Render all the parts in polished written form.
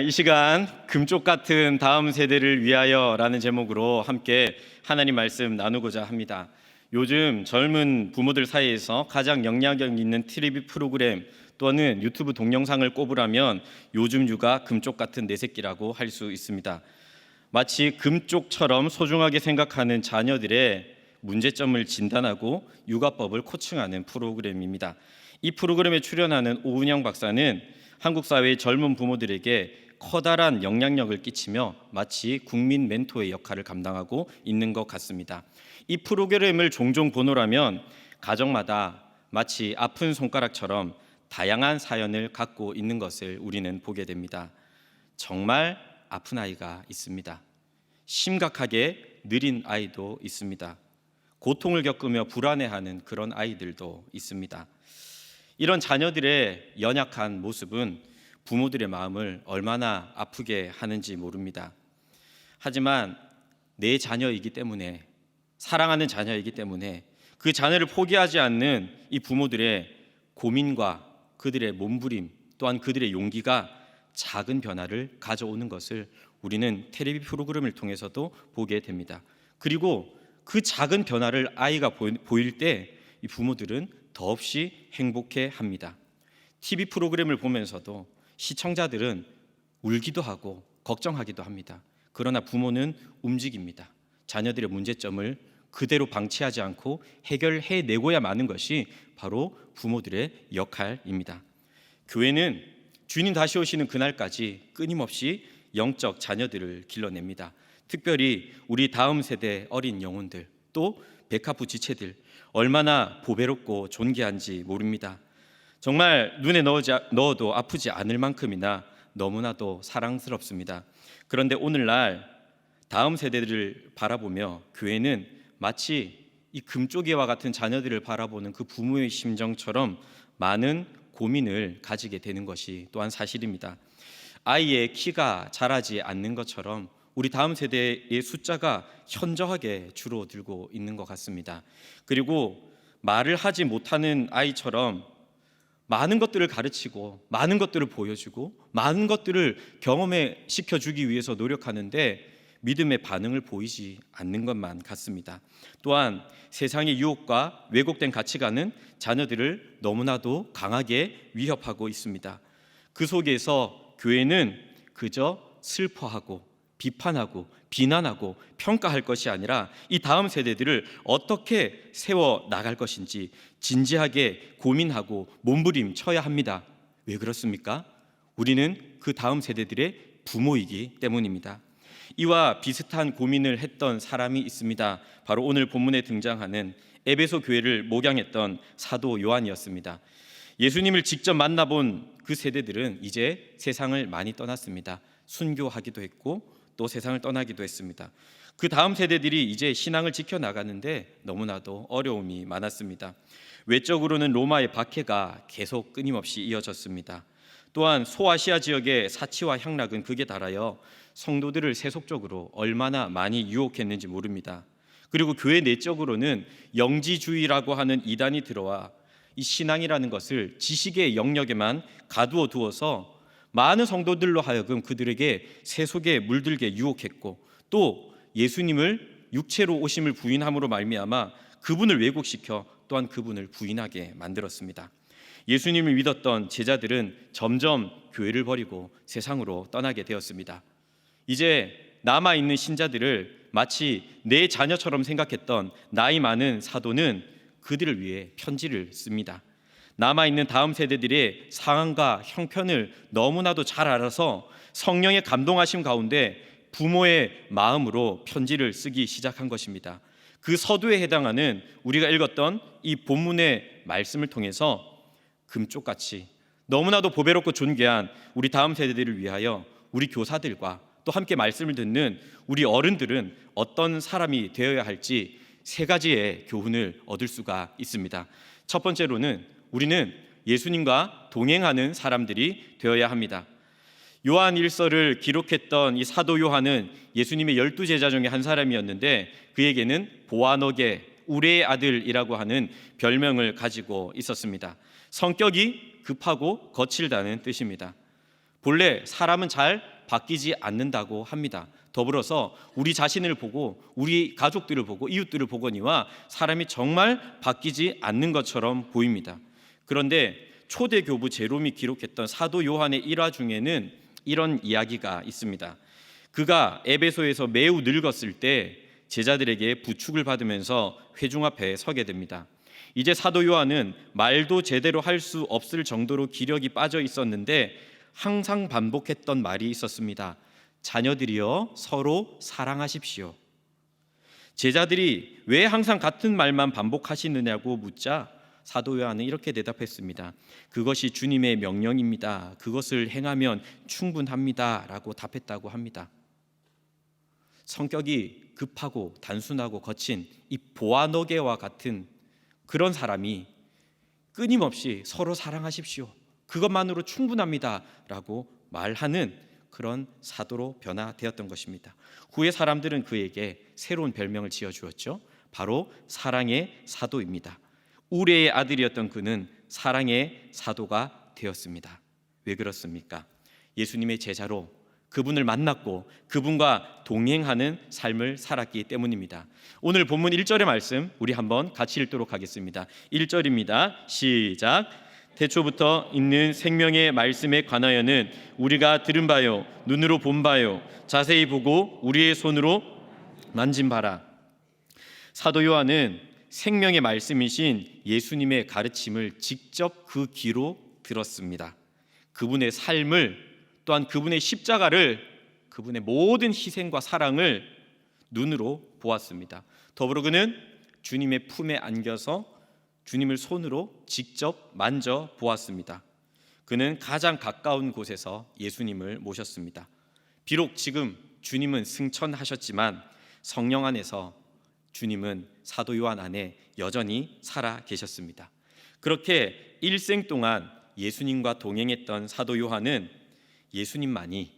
이 시간 금쪽 같은 다음 세대를 위하여라는 제목으로 함께 하나님 말씀 나누고자 합니다. 요즘 젊은 부모들 사이에서 가장 영향력 있는 TV 프로그램 또는 유튜브 동영상을 꼽으라면 요즘 육아 금쪽 같은 내 새끼라고 할 수 있습니다. 마치 금쪽처럼 소중하게 생각하는 자녀들의 문제점을 진단하고 육아법을 코칭하는 프로그램입니다. 이 프로그램에 출연하는 오은영 박사는 한국 사회의 젊은 부모들에게 커다란 영향력을 끼치며 마치 국민 멘토의 역할을 감당하고 있는 것 같습니다. 이 프로그램을 종종 보노라면 가정마다 마치 아픈 손가락처럼 다양한 사연을 갖고 있는 것을 우리는 보게 됩니다. 정말 아픈 아이가 있습니다. 심각하게 느린 아이도 있습니다. 고통을 겪으며 불안해하는 그런 아이들도 있습니다. 이런 자녀들의 연약한 모습은 부모들의 마음을 얼마나 아프게 하는지 모릅니다. 하지만 내 자녀이기 때문에, 사랑하는 자녀이기 때문에 그 자녀를 포기하지 않는 이 부모들의 고민과 그들의 몸부림 또한 그들의 용기가 작은 변화를 가져오는 것을 우리는 텔레비 프로그램을 통해서도 보게 됩니다. 그리고 그 작은 변화를 아이가 보일 때 이 부모들은 더없이 행복해합니다. TV 프로그램을 보면서도 시청자들은 울기도 하고 걱정하기도 합니다. 그러나 부모는 움직입니다. 자녀들의 문제점을 그대로 방치하지 않고 해결해내고야 마는 것이 바로 부모들의 역할입니다. 교회는 주님 다시 오시는 그날까지 끊임없이 영적 자녀들을 길러냅니다. 특별히 우리 다음 세대 어린 영혼들, 또 백합부 지체들 얼마나 보배롭고 존귀한지 모릅니다. 정말 눈에 넣어도 아프지 않을 만큼이나 너무나도 사랑스럽습니다. 그런데 오늘날 다음 세대들을 바라보며 교회는 마치 이 금쪽이와 같은 자녀들을 바라보는 그 부모의 심정처럼 많은 고민을 가지게 되는 것이 또한 사실입니다. 아이의 키가 자라지 않는 것처럼 우리 다음 세대의 숫자가 현저하게 줄어들고 있는 것 같습니다. 그리고 말을 하지 못하는 아이처럼 많은 것들을 가르치고 많은 것들을 보여주고 많은 것들을 경험해 시켜주기 위해서 노력하는데 믿음의 반응을 보이지 않는 것만 같습니다. 또한 세상의 유혹과 왜곡된 가치관은 자녀들을 너무나도 강하게 위협하고 있습니다. 그 속에서 교회는 그저 슬퍼하고 비판하고 비난하고 평가할 것이 아니라 이 다음 세대들을 어떻게 세워 나갈 것인지 진지하게 고민하고 몸부림쳐야 합니다. 왜 그렇습니까? 우리는 그 다음 세대들의 부모이기 때문입니다. 이와 비슷한 고민을 했던 사람이 있습니다. 바로 오늘 본문에 등장하는 에베소 교회를 목양했던 사도 요한이었습니다. 예수님을 직접 만나본 그 세대들은 이제 세상을 많이 떠났습니다. 순교하기도 했고 또 세상을 떠나기도 했습니다. 그 다음 세대들이 이제 신앙을 지켜나가는데 너무나도 어려움이 많았습니다. 외적으로는 로마의 박해가 계속 끊임없이 이어졌습니다. 또한 소아시아 지역의 사치와 향락은 극에 달하여 성도들을 세속적으로 얼마나 많이 유혹했는지 모릅니다. 그리고 교회 내적으로는 영지주의라고 하는 이단이 들어와 이 신앙이라는 것을 지식의 영역에만 가두어 두어서 많은 성도들로 하여금 그들에게 세속에 물들게 유혹했고 또 예수님을 육체로 오심을 부인함으로 말미암아 그분을 왜곡시켜 또한 그분을 부인하게 만들었습니다. 예수님을 믿었던 제자들은 점점 교회를 버리고 세상으로 떠나게 되었습니다. 이제 남아있는 신자들을 마치 내 자녀처럼 생각했던 나이 많은 사도는 그들을 위해 편지를 씁니다. 남아있는 다음 세대들의 상황과 형편을 너무나도 잘 알아서 성령의 감동하심 가운데 부모의 마음으로 편지를 쓰기 시작한 것입니다. 그 서두에 해당하는 우리가 읽었던 이 본문의 말씀을 통해서 금쪽같이 너무나도 보배롭고 존귀한 우리 다음 세대들을 위하여 우리 교사들과 또 함께 말씀을 듣는 우리 어른들은 어떤 사람이 되어야 할지 세 가지의 교훈을 얻을 수가 있습니다. 첫 번째로는 우리는 예수님과 동행하는 사람들이 되어야 합니다. 요한 1서를 기록했던 이 사도 요한은 예수님의 12제자 중에 한 사람이었는데 그에게는 보아너게 우레의 아들이라고 하는 별명을 가지고 있었습니다. 성격이 급하고 거칠다는 뜻입니다. 본래 사람은 잘 바뀌지 않는다고 합니다. 더불어서 우리 자신을 보고 우리 가족들을 보고 이웃들을 보거니와 사람이 정말 바뀌지 않는 것처럼 보입니다. 그런데 초대 교부 제롬이 기록했던 사도 요한의 일화 중에는 이런 이야기가 있습니다. 그가 에베소에서 매우 늙었을 때 제자들에게 부축을 받으면서 회중 앞에 서게 됩니다. 이제 사도 요한은 말도 제대로 할 수 없을 정도로 기력이 빠져 있었는데 항상 반복했던 말이 있었습니다. 자녀들이여 서로 사랑하십시오. 제자들이 왜 항상 같은 말만 반복하시느냐고 묻자 사도 요한은 이렇게 대답했습니다. 그것이 주님의 명령입니다. 그것을 행하면 충분합니다. 라고 답했다고 합니다. 성격이 급하고 단순하고 거친 이 보아너게와 같은 그런 사람이 끊임없이 서로 사랑하십시오. 그것만으로 충분합니다. 라고 말하는 그런 사도로 변화되었던 것입니다. 후에 사람들은 그에게 새로운 별명을 지어주었죠. 바로 사랑의 사도입니다. 우레의 아들이었던 그는 사랑의 사도가 되었습니다. 왜 그렇습니까? 예수님의 제자로 그분을 만났고 그분과 동행하는 삶을 살았기 때문입니다. 오늘 본문 1절의 말씀 우리 한번 같이 읽도록 하겠습니다. 1절입니다. 시작. 태초부터 있는 생명의 말씀에 관하여는 우리가 들은 바요 눈으로 본 바요 자세히 보고 우리의 손으로 만진 바라. 사도 요한은 생명의 말씀이신 예수님의 가르침을 직접 그 귀로 들었습니다. 그분의 삶을 또한 그분의 십자가를 그분의 모든 희생과 사랑을 눈으로 보았습니다. 더불어 그는 주님의 품에 안겨서 주님을 손으로 직접 만져 보았습니다. 그는 가장 가까운 곳에서 예수님을 모셨습니다. 비록 지금 주님은 승천하셨지만 성령 안에서 주님은 사도 요한 안에 여전히 살아 계셨습니다. 그렇게 일생 동안 예수님과 동행했던 사도 요한은 예수님만이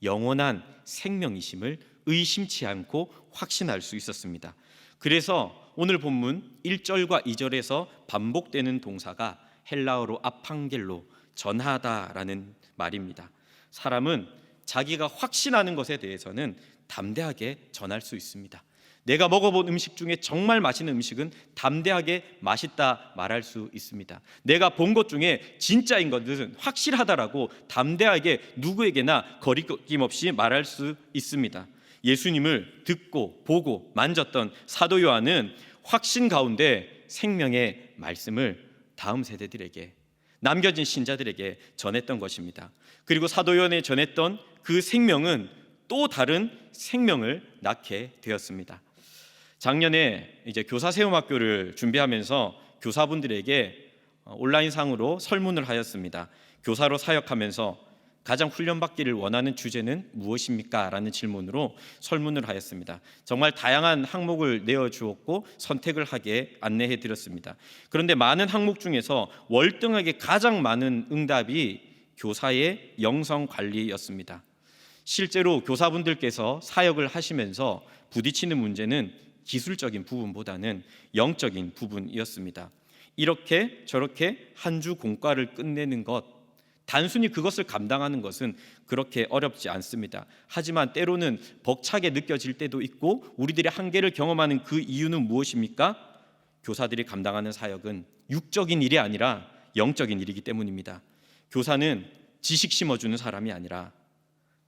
영원한 생명이심을 의심치 않고 확신할 수 있었습니다. 그래서 오늘 본문 1절과 2절에서 반복되는 동사가 헬라어로 아팡겔로 전하다라는 말입니다. 사람은 자기가 확신하는 것에 대해서는 담대하게 전할 수 있습니다. 내가 먹어본 음식 중에 정말 맛있는 음식은 담대하게 맛있다 말할 수 있습니다. 내가 본 것 중에 진짜인 것은 확실하다라고 담대하게 누구에게나 거리낌 없이 말할 수 있습니다. 예수님을 듣고 보고 만졌던 사도 요한은 확신 가운데 생명의 말씀을 다음 세대들에게 남겨진 신자들에게 전했던 것입니다. 그리고 사도 요한이 전했던 그 생명은 또 다른 생명을 낳게 되었습니다. 작년에 이제 교사 세움학교를 준비하면서 교사분들에게 온라인상으로 설문을 하였습니다. 교사로 사역하면서 가장 훈련받기를 원하는 주제는 무엇입니까? 라는 질문으로 설문을 하였습니다. 정말 다양한 항목을 내어주었고 선택을 하게 안내해 드렸습니다. 그런데 많은 항목 중에서 월등하게 가장 많은 응답이 교사의 영성관리였습니다. 실제로 교사분들께서 사역을 하시면서 부딪히는 문제는 기술적인 부분보다는 영적인 부분이었습니다. 이렇게 저렇게 한 주 공과를 끝내는 것, 단순히 그것을 감당하는 것은 그렇게 어렵지 않습니다. 하지만 때로는 벅차게 느껴질 때도 있고 우리들의 한계를 경험하는 그 이유는 무엇입니까? 교사들이 감당하는 사역은 육적인 일이 아니라 영적인 일이기 때문입니다. 교사는 지식 심어주는 사람이 아니라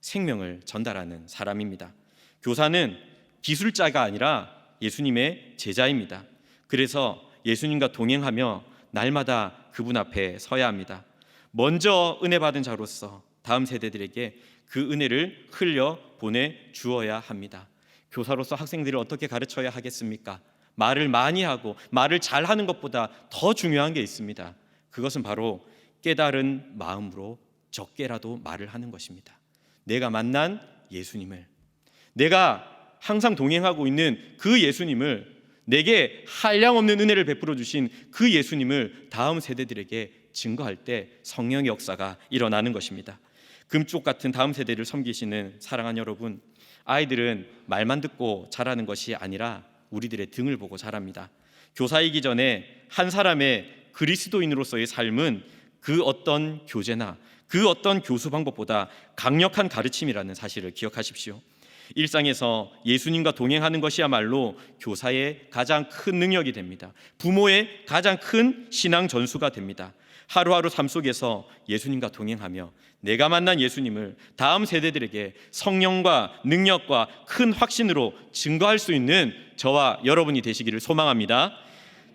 생명을 전달하는 사람입니다. 교사는 기술자가 아니라 예수님의 제자입니다. 그래서 예수님과 동행하며 날마다 그분 앞에 서야 합니다. 먼저 은혜 받은 자로서 다음 세대들에게 그 은혜를 흘려 보내 주어야 합니다. 교사로서 학생들을 어떻게 가르쳐야 하겠습니까? 말을 많이 하고 말을 잘하는 것보다 더 중요한 게 있습니다. 그것은 바로 깨달은 마음으로 적게라도 말을 하는 것입니다. 내가 만난 예수님을, 내가 항상 동행하고 있는 그 예수님을, 내게 한량없는 은혜를 베풀어 주신 그 예수님을 다음 세대들에게 증거할 때 성령의 역사가 일어나는 것입니다. 금쪽 같은 다음 세대를 섬기시는 사랑하는 여러분, 아이들은 말만 듣고 자라는 것이 아니라 우리들의 등을 보고 자랍니다. 교사이기 전에 한 사람의 그리스도인으로서의 삶은 그 어떤 교제나 그 어떤 교수 방법보다 강력한 가르침이라는 사실을 기억하십시오. 일상에서 예수님과 동행하는 것이야말로 교사의 가장 큰 능력이 됩니다. 부모의 가장 큰 신앙 전수가 됩니다. 하루하루 삶 속에서 예수님과 동행하며 내가 만난 예수님을 다음 세대들에게 성령과 능력과 큰 확신으로 증거할 수 있는 저와 여러분이 되시기를 소망합니다.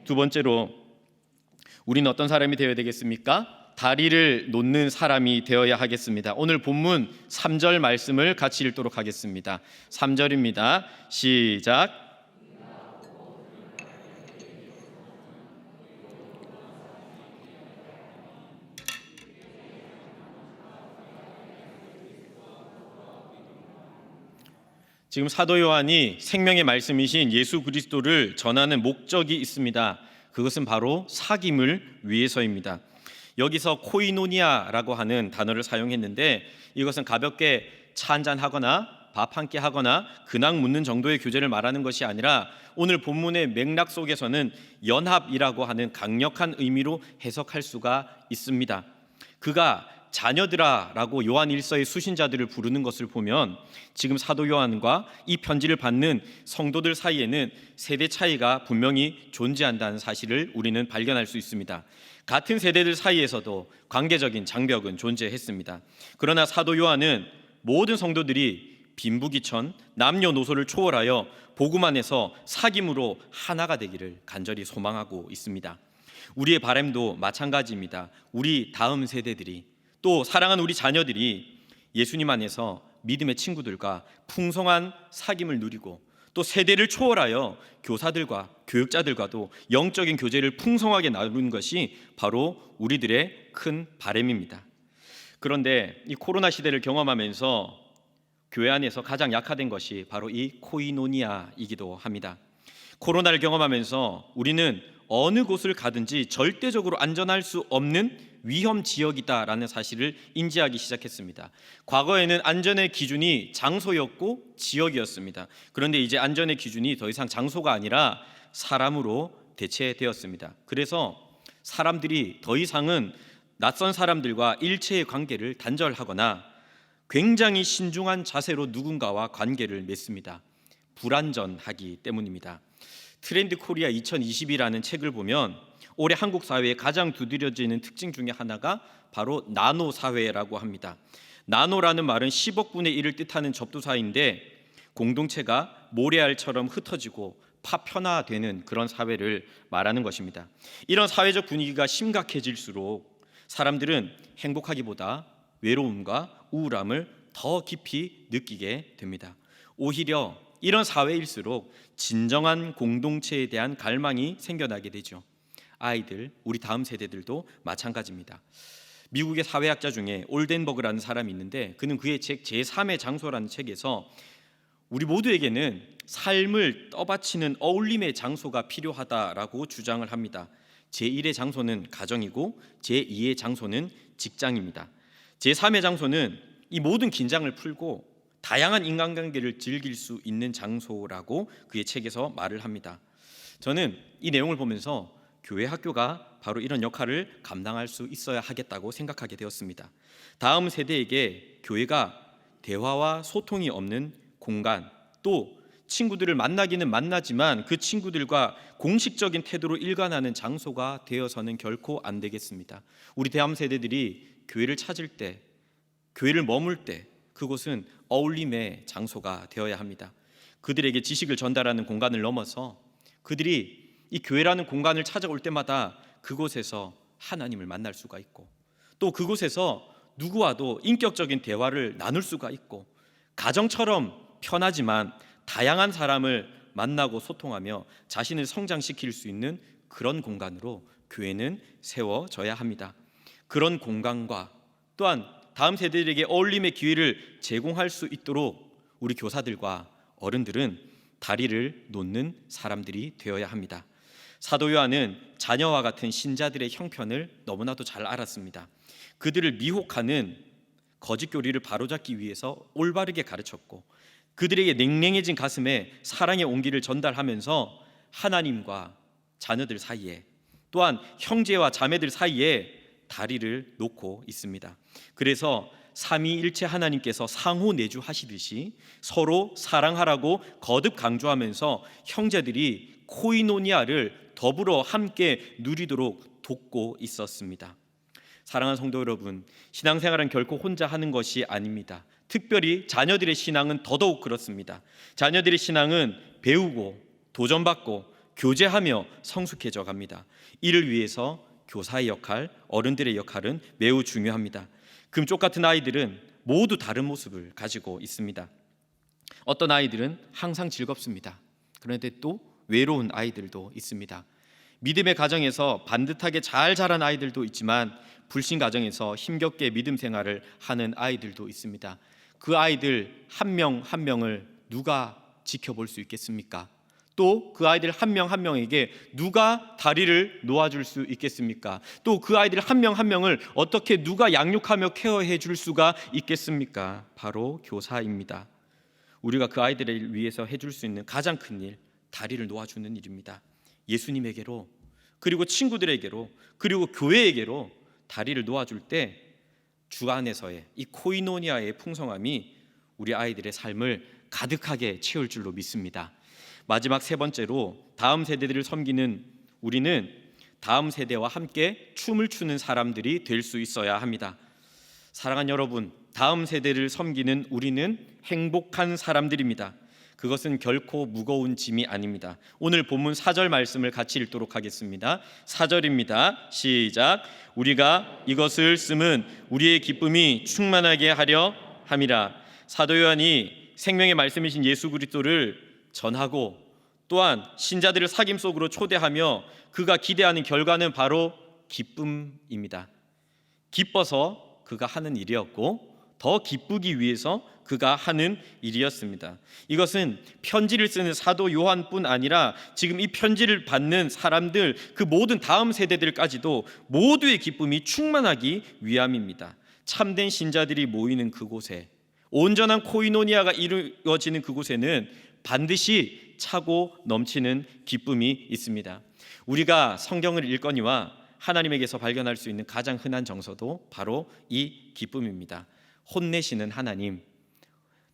두 번째로, 우리는 어떤 사람이 되어야 되겠습니까? 다리를 놓는 사람이 되어야 하겠습니다. 오늘 본문 3절 말씀을 같이 읽도록 하겠습니다. 3절입니다. 시작. 지금 사도 요한이 생명의 말씀이신 예수 그리스도를 전하는 목적이 있습니다. 그것은 바로 사귐을 위해서입니다. 여기서 코이노니아라고 하는 단어를 사용했는데, 이것은 가볍게 차 한잔 하거나 밥 한 끼 하거나 근황 묻는 정도의 교제를 말하는 것이 아니라 오늘 본문의 맥락 속에서는 연합이라고 하는 강력한 의미로 해석할 수가 있습니다. 그가 자녀들아라고 요한 1서의 수신자들을 부르는 것을 보면 지금 사도 요한과 이 편지를 받는 성도들 사이에는 세대 차이가 분명히 존재한다는 사실을 우리는 발견할 수 있습니다. 같은 세대들 사이에서도 관계적인 장벽은 존재했습니다. 그러나 사도 요한은 모든 성도들이 빈부귀천, 남녀노소를 초월하여 복음 안에서 사귐으로 하나가 되기를 간절히 소망하고 있습니다. 우리의 바람도 마찬가지입니다. 우리 다음 세대들이, 또 사랑하는 우리 자녀들이 예수님 안에서 믿음의 친구들과 풍성한 사귐을 누리고 또 세대를 초월하여 교사들과 교육자들과도 영적인 교제를 풍성하게 나누는 것이 바로 우리들의 큰 바람입니다. 그런데 이 코로나 시대를 경험하면서 교회 안에서 가장 약화된 것이 바로 이 코이노니아이기도 합니다. 코로나를 경험하면서 우리는 어느 곳을 가든지 절대적으로 안전할 수 없는 위험 지역이다라는 사실을 인지하기 시작했습니다. 과거에는 안전의 기준이 장소였고 지역이었습니다. 그런데 이제 안전의 기준이 더 이상 장소가 아니라 사람으로 대체되었습니다. 그래서 사람들이 더 이상은 낯선 사람들과 일체의 관계를 단절하거나 굉장히 신중한 자세로 누군가와 관계를 맺습니다. 불안전하기 때문입니다. 트렌드 코리아 2020이라는 책을 보면 올해 한국 사회에 가장 두드러지는 특징 중에 하나가 바로 나노 사회라고 합니다. 나노라는 말은 10억 분의 1을 뜻하는 접두사인데 공동체가 모래알처럼 흩어지고 파편화되는 그런 사회를 말하는 것입니다. 이런 사회적 분위기가 심각해질수록 사람들은 행복하기보다 외로움과 우울함을 더 깊이 느끼게 됩니다. 오히려 이런 사회일수록 진정한 공동체에 대한 갈망이 생겨나게 되죠. 아이들, 우리 다음 세대들도 마찬가지입니다. 미국의 사회학자 중에 올덴버그라는 사람이 있는데 그는 그의 책 제3의 장소라는 책에서 우리 모두에게는 삶을 떠받치는 어울림의 장소가 필요하다라고 주장을 합니다. 제1의 장소는 가정이고 제2의 장소는 직장입니다. 제3의 장소는 이 모든 긴장을 풀고 다양한 인간관계를 즐길 수 있는 장소라고 그의 책에서 말을 합니다. 저는 이 내용을 보면서 교회 학교가 바로 이런 역할을 감당할 수 있어야 하겠다고 생각하게 되었습니다. 다음 세대에게 교회가 대화와 소통이 없는 공간, 또 친구들을 만나기는 만나지만 그 친구들과 공식적인 태도로 일관하는 장소가 되어서는 결코 안 되겠습니다. 우리 다음 세대들이 교회를 찾을 때, 교회를 머물 때 그곳은 어울림의 장소가 되어야 합니다. 그들에게 지식을 전달하는 공간을 넘어서 그들이 이 교회라는 공간을 찾아올 때마다 그곳에서 하나님을 만날 수가 있고 또 그곳에서 누구와도 인격적인 대화를 나눌 수가 있고 가정처럼 편하지만 다양한 사람을 만나고 소통하며 자신을 성장시킬 수 있는 그런 공간으로 교회는 세워져야 합니다. 그런 공간과 또한 다음 세대들에게 어울림의 기회를 제공할 수 있도록 우리 교사들과 어른들은 다리를 놓는 사람들이 되어야 합니다. 사도 요한은 자녀와 같은 신자들의 형편을 너무나도 잘 알았습니다. 그들을 미혹하는 거짓 교리를 바로잡기 위해서 올바르게 가르쳤고 그들에게 냉랭해진 가슴에 사랑의 온기를 전달하면서 하나님과 자녀들 사이에 또한 형제와 자매들 사이에 다리를 놓고 있습니다. 그래서 삼위일체 하나님께서 상호 내주하시듯이 서로 사랑하라고 거듭 강조하면서 형제들이 코이노니아를 더불어 함께 누리도록 돕고 있었습니다. 사랑하는 성도 여러분, 신앙생활은 결코 혼자 하는 것이 아닙니다. 특별히 자녀들의 신앙은 더더욱 그렇습니다. 자녀들의 신앙은 배우고 도전받고 교제하며 성숙해져 갑니다. 이를 위해서 교사의 역할, 어른들의 역할은 매우 중요합니다. 금쪽 같은 아이들은 모두 다른 모습을 가지고 있습니다. 어떤 아이들은 항상 즐겁습니다. 그런데 또 외로운 아이들도 있습니다. 믿음의 가정에서 반듯하게 잘 자란 아이들도 있지만 불신 가정에서 힘겹게 믿음 생활을 하는 아이들도 있습니다. 그 아이들 한 명 한 명을 누가 지켜볼 수 있겠습니까? 또 그 아이들 한 명 한 명에게 누가 다리를 놓아줄 수 있겠습니까? 또 그 아이들 한 명 한 명을 어떻게 누가 양육하며 케어해 줄 수가 있겠습니까? 바로 교사입니다. 우리가 그 아이들을 위해서 해줄 수 있는 가장 큰 일, 다리를 놓아주는 일입니다. 예수님에게로, 그리고 친구들에게로, 그리고 교회에게로 다리를 놓아줄 때 주 안에서의 이 코이노니아의 풍성함이 우리 아이들의 삶을 가득하게 채울 줄로 믿습니다. 마지막 세 번째로, 다음 세대들을 섬기는 우리는 다음 세대와 함께 춤을 추는 사람들이 될 수 있어야 합니다. 사랑하는 여러분, 다음 세대를 섬기는 우리는 행복한 사람들입니다. 그것은 결코 무거운 짐이 아닙니다. 오늘 본문 4절 말씀을 같이 읽도록 하겠습니다. 4절입니다. 시작. 우리가 이것을 쓰면 우리의 기쁨이 충만하게 하려 함이라. 사도 요한이 생명의 말씀이신 예수 그리스도를 전하고 또한 신자들을 사귐 속으로 초대하며 그가 기대하는 결과는 바로 기쁨입니다. 기뻐서 그가 하는 일이었고 더 기쁘기 위해서 그가 하는 일이었습니다. 이것은 편지를 쓰는 사도 요한뿐 아니라 지금 이 편지를 받는 사람들, 그 모든 다음 세대들까지도 모두의 기쁨이 충만하기 위함입니다. 참된 신자들이 모이는 그곳에, 온전한 코이노니아가 이루어지는 그곳에는 반드시 차고 넘치는 기쁨이 있습니다. 우리가 성경을 읽거니와 하나님에게서 발견할 수 있는 가장 흔한 정서도 바로 이 기쁨입니다. 혼내시는 하나님,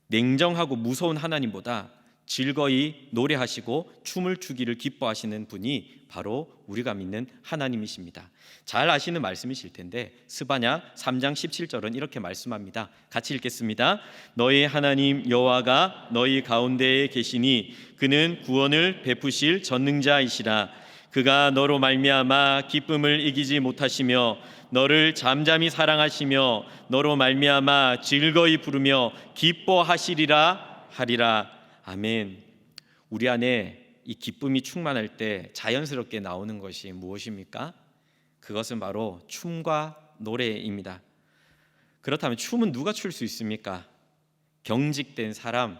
냉정하고 무서운 하나님보다 즐거이 노래하시고 춤을 추기를 기뻐하시는 분이 바로 우리가 믿는 하나님이십니다. 잘 아시는 말씀이실 텐데 스바냐 3장 17절은 이렇게 말씀합니다. 같이 읽겠습니다. 너희 하나님 여호와가 너희 가운데에 계시니 그는 구원을 베푸실 전능자이시라. 그가 너로 말미암아 기쁨을 이기지 못하시며 너를 잠잠히 사랑하시며 너로 말미암아 즐거이 부르며 기뻐하시리라 하리라. 아멘. 우리 안에 이 기쁨이 충만할 때 자연스럽게 나오는 것이 무엇입니까? 그것은 바로 춤과 노래입니다. 그렇다면 춤은 누가 출 수 있습니까? 경직된 사람,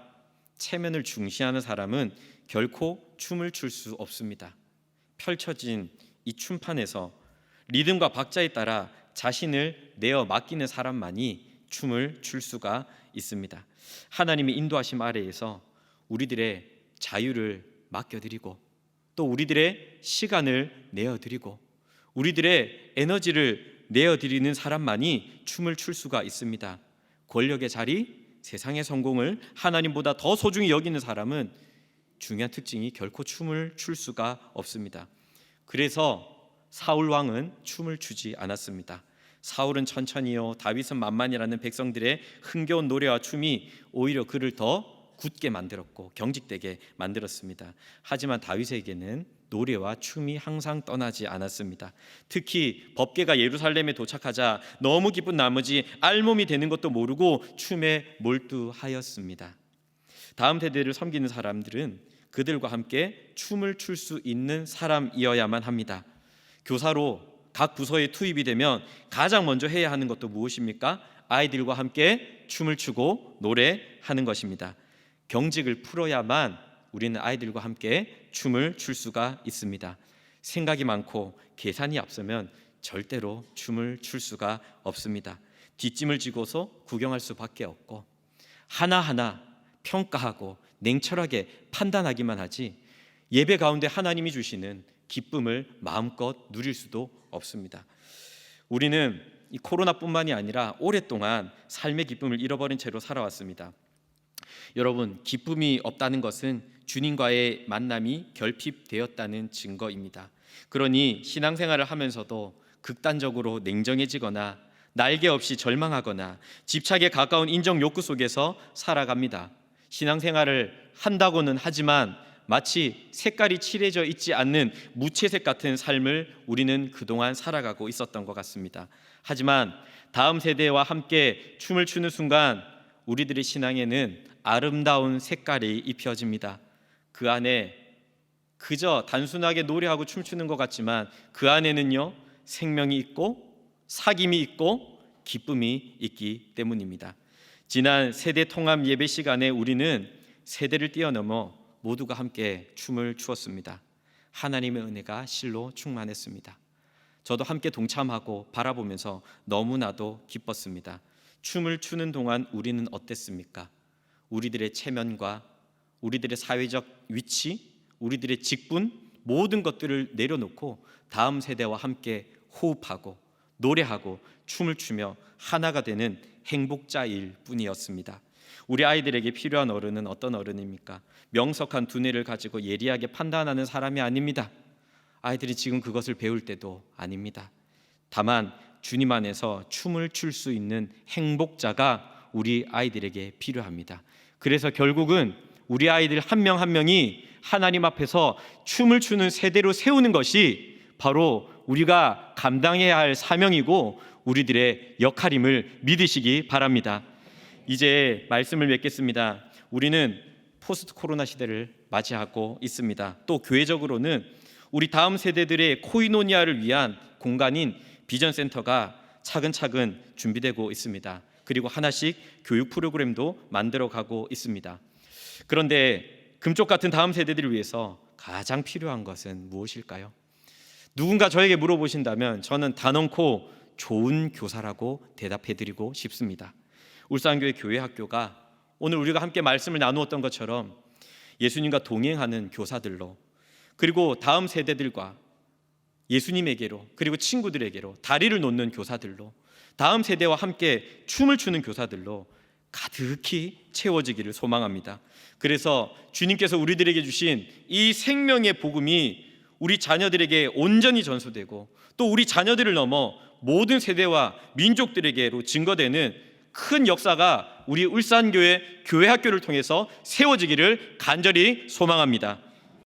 체면을 중시하는 사람은 결코 춤을 출 수 없습니다. 펼쳐진 이 춤판에서 리듬과 박자에 따라 자신을 내어 맡기는 사람만이 춤을 출 수가 있습니다. 하나님의 인도하심 아래에서 우리들의 자유를 맡겨드리고 또 우리들의 시간을 내어드리고 우리들의 에너지를 내어드리는 사람만이 춤을 출 수가 있습니다. 권력의 자리, 세상의 성공을 하나님보다 더 소중히 여기는 사람은 중요한 특징이 결코 춤을 출 수가 없습니다. 그래서 사울 왕은 춤을 추지 않았습니다. 사울은 천천히요, 다윗은 만만이라는 백성들의 흥겨운 노래와 춤이 오히려 그를 더 굳게 만들었고 경직되게 만들었습니다. 하지만 다윗에게는 노래와 춤이 항상 떠나지 않았습니다. 특히 법궤가 예루살렘에 도착하자 너무 기쁜 나머지 알몸이 되는 것도 모르고 춤에 몰두하였습니다. 다음 세대를 섬기는 사람들은 그들과 함께 춤을 출 수 있는 사람이어야만 합니다. 교사로 각 부서에 투입이 되면 가장 먼저 해야 하는 것도 무엇입니까? 아이들과 함께 춤을 추고 노래하는 것입니다. 경직을 풀어야만 우리는 아이들과 함께 춤을 출 수가 있습니다. 생각이 많고 계산이 앞서면 절대로 춤을 출 수가 없습니다. 뒷짐을 지고서 구경할 수밖에 없고 하나하나 평가하고 냉철하게 판단하기만 하지 예배 가운데 하나님이 주시는 기쁨을 마음껏 누릴 수도 없습니다. 우리는 이 코로나뿐만이 아니라 오랫동안 삶의 기쁨을 잃어버린 채로 살아왔습니다. 여러분, 기쁨이 없다는 것은 주님과의 만남이 결핍되었다는 증거입니다. 그러니 신앙생활을 하면서도 극단적으로 냉정해지거나 날개 없이 절망하거나 집착에 가까운 인정 욕구 속에서 살아갑니다. 신앙생활을 한다고는 하지만 마치 색깔이 칠해져 있지 않는 무채색 같은 삶을 우리는 그동안 살아가고 있었던 것 같습니다. 하지만 다음 세대와 함께 춤을 추는 순간 우리들의 신앙에는 아름다운 색깔이 입혀집니다. 그 안에 그저 단순하게 노래하고 춤추는 것 같지만 그 안에는요, 생명이 있고 사귐이 있고 기쁨이 있기 때문입니다. 지난 세대 통합 예배 시간에 우리는 세대를 뛰어넘어 모두가 함께 춤을 추었습니다. 하나님의 은혜가 실로 충만했습니다. 저도 함께 동참하고 바라보면서 너무나도 기뻤습니다. 춤을 추는 동안 우리는 어땠습니까? 우리들의 체면과 우리들의 사회적 위치, 우리들의 직분, 모든 것들을 내려놓고 다음 세대와 함께 호흡하고 노래하고 춤을 추며 하나가 되는 행복자일 뿐이었습니다. 우리 아이들에게 필요한 어른은 어떤 어른입니까? 명석한 두뇌를 가지고 예리하게 판단하는 사람이 아닙니다. 아이들이 지금 그것을 배울 때도 아닙니다. 다만 주님 안에서 춤을 출 수 있는 행복자가 우리 아이들에게 필요합니다. 그래서 결국은 우리 아이들 한 명 한 명이 하나님 앞에서 춤을 추는 세대로 세우는 것이 바로 우리가 감당해야 할 사명이고 우리들의 역할임을 믿으시기 바랍니다. 이제 말씀을 맺겠습니다. 우리는 포스트 코로나 시대를 맞이하고 있습니다. 또 교회적으로는 우리 다음 세대들의 코이노니아를 위한 공간인 비전센터가 차근차근 준비되고 있습니다. 그리고 하나씩 교육 프로그램도 만들어가고 있습니다. 그런데 금쪽 같은 다음 세대들을 위해서 가장 필요한 것은 무엇일까요? 누군가 저에게 물어보신다면 저는 단언코 좋은 교사라고 대답해드리고 싶습니다. 울산교회 교회학교가 오늘 우리가 함께 말씀을 나누었던 것처럼 예수님과 동행하는 교사들로, 그리고 다음 세대들과 예수님에게로, 그리고 친구들에게로 다리를 놓는 교사들로, 다음 세대와 함께 춤을 추는 교사들로 가득히 채워지기를 소망합니다. 그래서 주님께서 우리들에게 주신 이 생명의 복음이 우리 자녀들에게 온전히 전수되고 또 우리 자녀들을 넘어 모든 세대와 민족들에게로 증거되는 큰 역사가 우리 울산교회 교회학교를 통해서 세워지기를 간절히 소망합니다.